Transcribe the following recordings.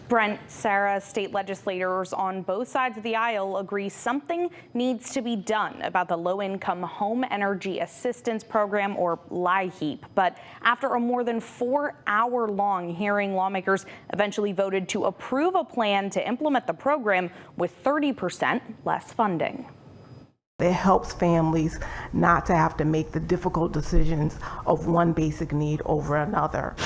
Brent, Sarah, state legislators on both sides of the aisle agree something needs to be done about the low-income home energy assistance program, or LIHEAP. But after a more than 4-hour-long hearing, lawmakers eventually voted to approve a plan to implement the program with 30% less funding. It helps families not to have to make the difficult decisions of one basic need over another.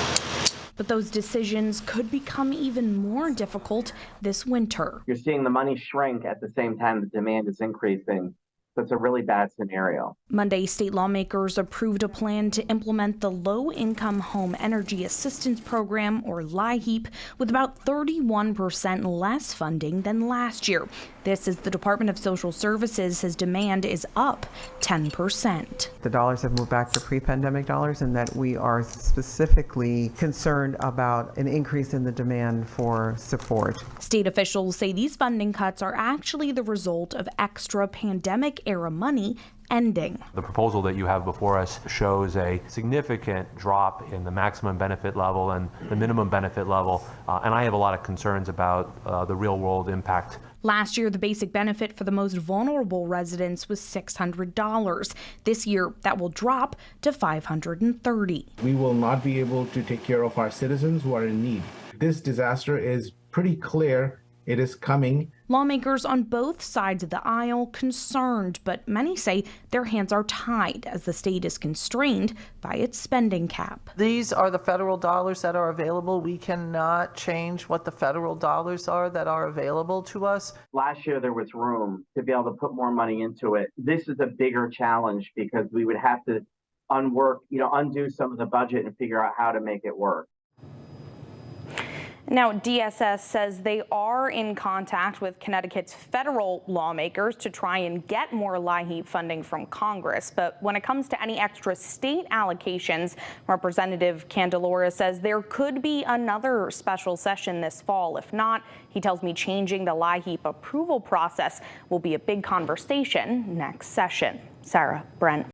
But those decisions could become even more difficult this winter. You're seeing the money shrink at the same time the demand is increasing. So it's a really bad scenario. Monday, state lawmakers approved a plan to implement the Low-Income Home Energy Assistance Program, or LIHEAP, with about 31% less funding than last year. This is the Department of Social Services says demand is up 10%. The dollars have moved back to pre-pandemic dollars, and that we are specifically concerned about an increase in the demand for support. State officials say these funding cuts are actually the result of extra pandemic-era money ending. The proposal that you have before us shows a significant drop in the maximum benefit level and the minimum benefit level, and I have a lot of concerns about the real-world impact. Last year, the basic benefit for the most vulnerable residents was $600. This year, that will drop to $530. We will not be able to take care of our citizens who are in need. This disaster is pretty clear. It is coming. Lawmakers on both sides of the aisle concerned, but many say their hands are tied as the state is constrained by its spending cap. These are the federal dollars that are available. We cannot change what the federal dollars are that are available to us. Last year there was room to be able to put more money into it. This is a bigger challenge because we would have to undo some of the budget and figure out how to make it work. Now, DSS says they are in contact with Connecticut's federal lawmakers to try and get more LIHEAP funding from Congress. But when it comes to any extra state allocations, Representative Candelora says there could be another special session this fall. If not, he tells me changing the LIHEAP approval process will be a big conversation next session. Sarah, Brent.